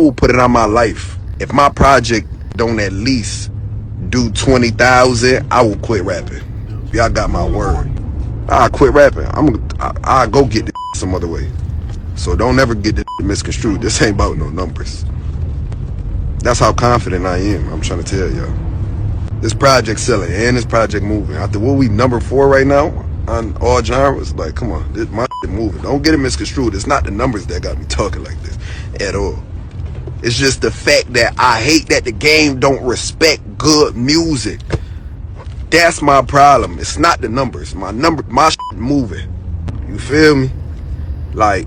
will put it on my life. If my project don't at least do 20,000, I will quit rapping. Y'all got my word. I quit rapping. I go get this some other way. So don't ever get this misconstrued. This ain't about no numbers. That's how confident I am. I'm trying to tell y'all. This project selling and this project moving. After what we number 4 right now on all genres, like come on, this my shit moving. Don't get it misconstrued. It's not the numbers that got me talking like this at all. It's just the fact that I hate that the game don't respect good music. That's my problem. It's not the numbers. My shit moving. You feel me? Like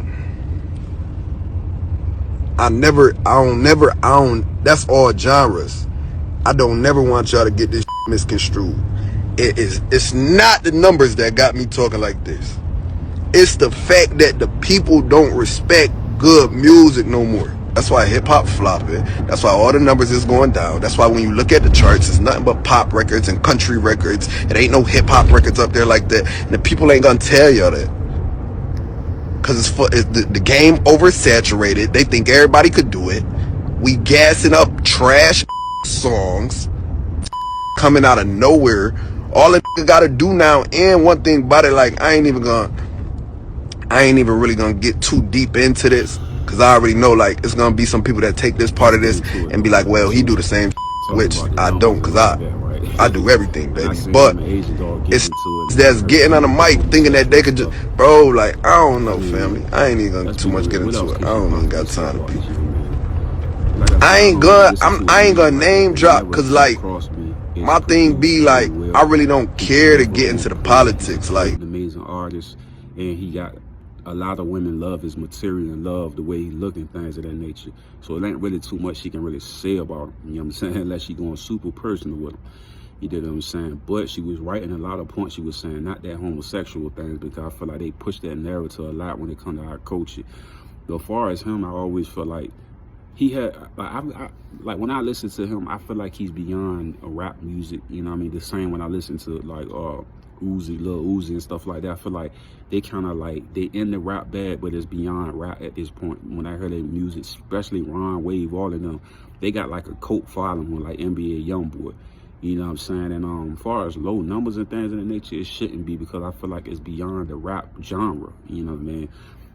I don't, that's all genres. I don't never want y'all to get this misconstrued. It's not the numbers that got me talking like this. It's the fact that the people don't respect good music no more. That's why hip-hop flopping. That's why all the numbers is going down. That's why when you look at the charts, it's nothing but pop records and country records. It ain't no hip-hop records up there like that. And the people ain't gonna tell y'all that. Because the game oversaturated. They think everybody could do it. We gassing up trash songs coming out of nowhere. All a nigga gotta do now, and one thing about it, like I ain't even really gonna get too deep into this, cause I already know like it's gonna be some people that take this part of this and be like, well, he do the same, which I don't, cause I do everything, baby. But it's that's getting on the mic thinking that they could just, bro, like I don't know, family. I ain't even gonna too much get into it. I don't even got time to be. I ain't gonna name drop, cause like my thing be like I really don't care to get into the politics. Like an amazing artist, and he got a lot of women love his material and love the way he look and things of that nature. So it ain't really too much she can really say about him, you know what I'm saying, unless she going super personal with him. You know what I'm saying? But she was right in a lot of points she was saying, not that homosexual things, because I feel like they push that narrative a lot when it comes to our culture. But as far as him, I always feel like he had, like when I listen to him, I feel like he's beyond rap music, you know what I mean? The same when I listen to like Toosii, Lil Uzi and stuff like that. I feel like they kind of like, they in the rap bag, but it's beyond rap at this point. When I hear their music, especially Ron, Wave, all of them, they got like a cult following like NBA Youngboy. You know what I'm saying? And as far as low numbers and things of that nature, it shouldn't be, because I feel like it's beyond the rap genre. You know what I mean?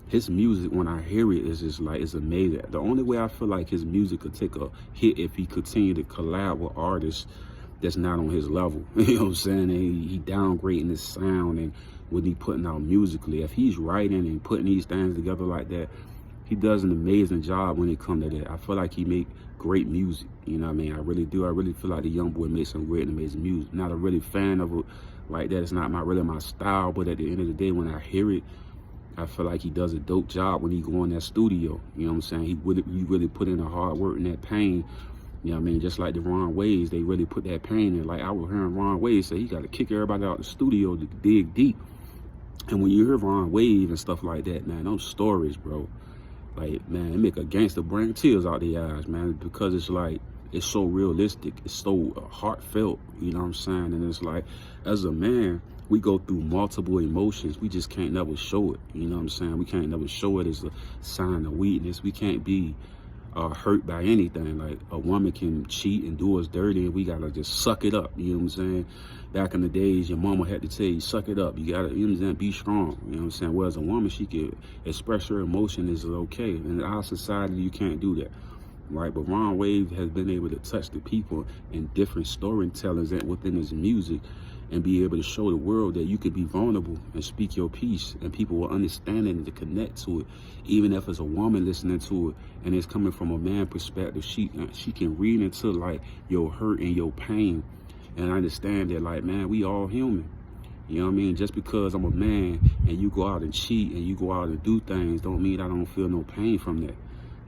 His music, when I hear it, is just like, it's amazing. The only way I feel like his music could take a hit if he continue to collab with artists that's not on his level. You know what I'm saying? And he downgrading his sound and what he putting out musically. If he's writing and putting these things together like that, he does an amazing job when it comes to that. I feel like he make great music. You know what I mean? I really do. I really feel like the young boy makes some great and amazing music. Not a really fan of it like that. It's not really my style, but at the end of the day, when I hear it, I feel like he does a dope job when he go in that studio. You know what I'm saying? He really put in the hard work and that pain. You know what I mean? Just like the Ron Waves, they really put that pain in. Like I was hearing Ron Waves say he got to kick everybody out the studio to dig deep. And when you hear Ron Wave and stuff like that, man, those stories, bro, like, man, it make a gangster bring tears out their eyes, man, because it's like, it's so realistic. It's so heartfelt, you know what I'm saying? And it's like, as a man, we go through multiple emotions. We just can't never show it, you know what I'm saying? We can't never show it as a sign of weakness. We can't be hurt by anything. Like a woman can cheat and do us dirty and we gotta just suck it up, you know what I'm saying? Back in the days, your mama had to tell you, suck it up. You gotta, you know what I'm saying, be strong, you know what I'm saying? Whereas a woman, she can express her emotion is okay. In our society, you can't do that, right? But Ron Wave has been able to touch the people in different storytellers within his music and be able to show the world that you could be vulnerable and speak your piece and people will understand it and to connect to it. Even if it's a woman listening to it and it's coming from a man perspective, she can read into like your hurt and your pain and understand that, like, man, we all human. You know what I mean? Just because I'm a man and you go out and cheat and you go out and do things don't mean I don't feel no pain from that.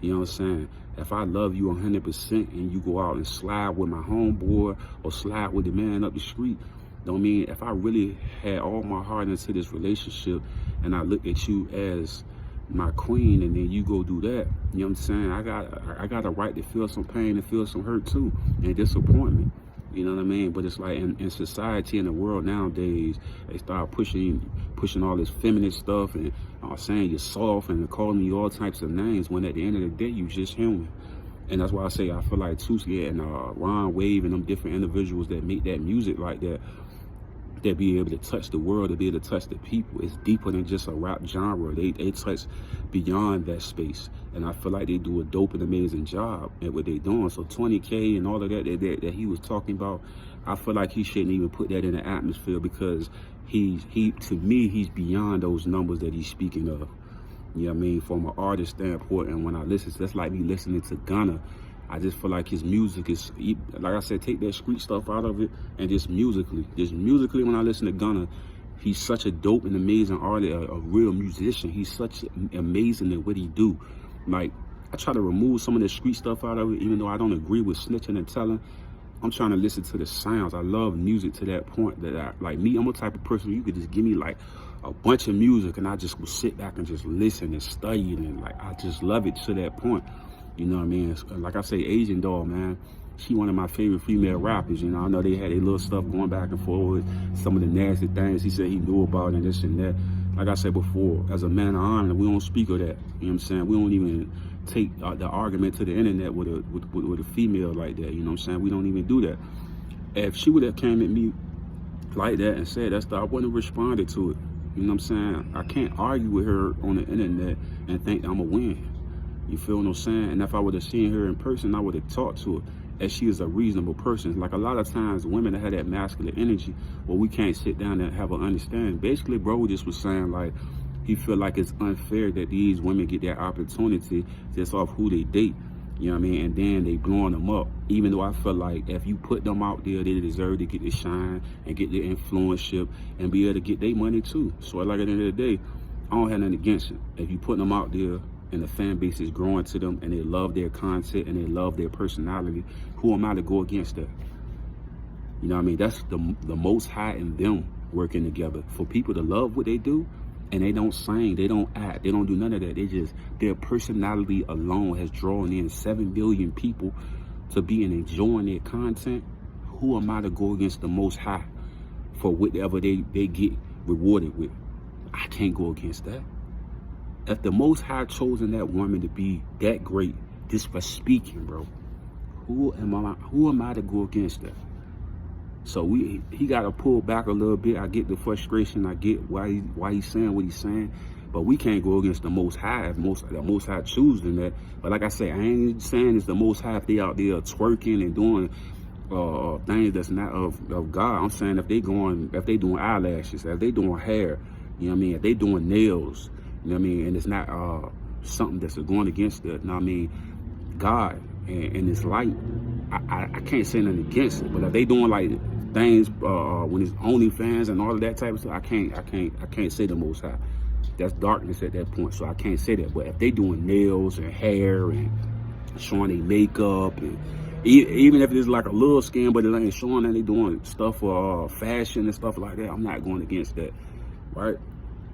You know what I'm saying? If I love you 100% and you go out and slide with my homeboy or slide with the man up the street, don't mean if I really had all my heart into this relationship and I look at you as my queen and then you go do that, you know what I'm saying? I got a right to feel some pain and feel some hurt too and disappointment. You know what I mean? But it's like in society, in the world nowadays, they start pushing all this feminine stuff and saying you're soft and calling you all types of names when at the end of the day, you just human. And that's why I say I feel like Toosii and Ron Wave and them different individuals that make that music like that, that be able to touch the world, to be able to touch the people. It's deeper than just a rap genre. They touch beyond that space. And I feel like they do a dope and amazing job at what they're doing. So 20K and all of that he was talking about, I feel like he shouldn't even put that in the atmosphere, because to me, he's beyond those numbers that he's speaking of. You know what I mean? From an artist standpoint, and when I listen, that's like me listening to Gunna. I just feel like his music is, like I said, take that street stuff out of it, and just musically when I listen to Gunna, he's such a dope and amazing artist, a real musician. He's such amazing at what he do. Like, I try to remove some of the street stuff out of it, even though I don't agree with snitching and telling. I'm trying to listen to the sounds. I love music to that point that like me, I'm a type of person, you could just give me like a bunch of music and I just will sit back and just listen and study it, and like I just love it to that point. You know what I mean? Like I say, Asian Doll, man, she one of my favorite female rappers. You know, I know they had their little stuff going back and forth, some of the nasty things he said he knew about and this and that. Like I said before, as a man of honor, we don't speak of that. You know what I'm saying? We don't even take the argument to the internet with a female like that. You know what I'm saying? We don't even do that. If she would have came at me like that and said that stuff, I wouldn't have responded to it. You know what I'm saying? I can't argue with her on the internet and think I'm going to win. You feel what I'm saying? And if I would have seen her in person, I would have talked to her, as she is a reasonable person. Like a lot of times, women that have that masculine energy, well, we can't sit down and have an understanding. Basically, bro just was saying, like, he feel like it's unfair that these women get that opportunity just off who they date. You know what I mean? And then they blowing them up. Even though I feel like if you put them out there, they deserve to get the shine and get the influencership and be able to get their money too. So like at the end of the day, I don't have nothing against it. If you put them out there and the fan base is growing to them and they love their content and they love their personality, who am I to go against that? You know what I mean? That's the Most High and them working together for people to love what they do. And they don't sing, they don't act, they don't do none of that. They just, their personality alone has drawn in 7 billion people to be and enjoying their content. Who am I to go against the Most High for whatever they get rewarded with? I can't go against that. If the Most High chosen that woman to be that great, just for speaking, bro, who am I to go against that? So he got to pull back a little bit. I get the frustration. I get why he's saying what he's saying. But we can't go against the Most High if the Most High choosing that. But like I say, I ain't saying it's the Most High if they out there twerking and doing things that's not of God. I'm saying if they doing eyelashes, if they doing hair, you know what I mean? If they doing nails, you know what I mean? And it's not something that's going against the, you know what I mean, God and His light. I can't say nothing against it. But if they doing like things when it's OnlyFans and all of that type of stuff, I can't say the Most High. That's darkness at that point, so I can't say that. But if they doing nails and hair and showing their makeup, and even if it's like a little skin, but it ain't showing that they doing stuff for fashion and stuff like that, I'm not going against that, right?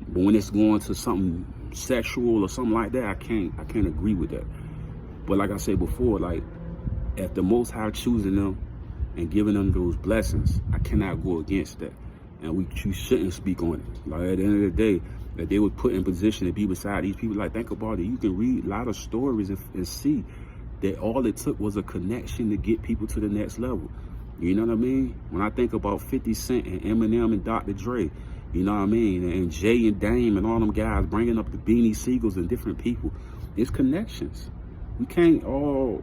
But when it's going to something sexual or something like that, I can't agree with that. But like I said before, like, if the Most High choosing them and giving them those blessings, I cannot go against that. And you shouldn't speak on it. Like at the end of the day, that they were put in position to be beside these people. Like, think about it. You can read a lot of stories and see that all it took was a connection to get people to the next level. You know what I mean? When I think about 50 Cent and Eminem and Dr. Dre, you know what I mean? And Jay and Dame and all them guys bringing up the Beanie Siegels and different people, it's connections. We can't all,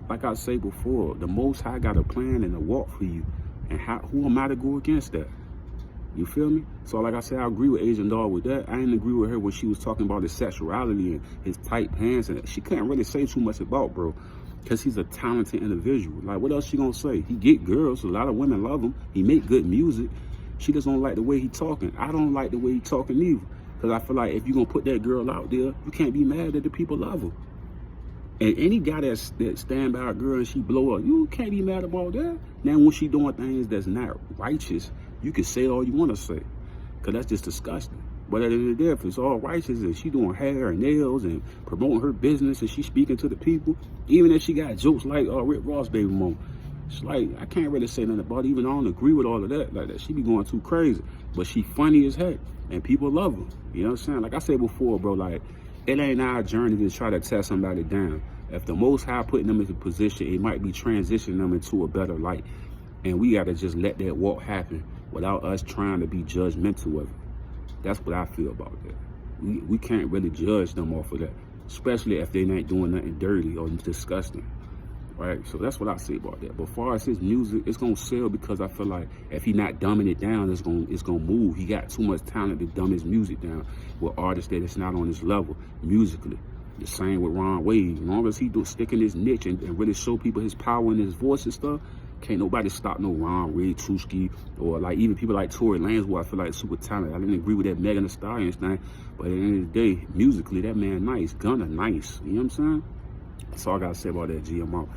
like I say before, the Most High got a plan and a walk for you. And who am I to go against that? You feel me? So like I said, I agree with Asian Doll with that. I didn't agree with her when she was talking about his sexuality and his tight pants. And she couldn't really say too much about, bro, because he's a talented individual. Like, what else she gonna say? He get girls. A lot of women love him. He make good music. She just don't like the way he talking. I don't like the way he talking either. Because I feel like if you're gonna put that girl out there, you can't be mad that the people love her. And any guy that stand by a girl and she blow up, you can't be mad about that. Now, when she doing things that's not righteous, you can say all you want to say, because that's just disgusting. But at the end of the day, if it's all righteous and she doing hair and nails and promoting her business and she speaking to the people, even if she got jokes like Rick Ross baby mama, it's like, I can't really say nothing about it. Even though I don't agree with all of that, like that, she be going too crazy. But she funny as heck, and people love her. You know what I'm saying? Like I said before, bro, like, it ain't our journey to try to tear somebody down. If the Most High putting them into position, it might be transitioning them into a better light. And we got to just let that walk happen without us trying to be judgmental of it. That's what I feel about that. We can't really judge them off of that, especially if they ain't doing nothing dirty or disgusting, right? So that's what I say about that. But as far as his music, it's gonna sell because I feel like if he not dumbing it down, it's gonna move. He got too much talent to dumb his music down with artists that it's not on his level musically. The same with Ron Wade. As long as he stick in his niche and really show people his power and his voice and stuff, can't nobody stop no Ron Wade, Toosii, or like even people like Tory Lanez, who I feel like super talented. I didn't agree with that Megan Thee Stallion thing, but at the end of the day, musically, that man nice. Gunna nice. You know what I'm saying? That's all I gotta say about that, G. I'm out.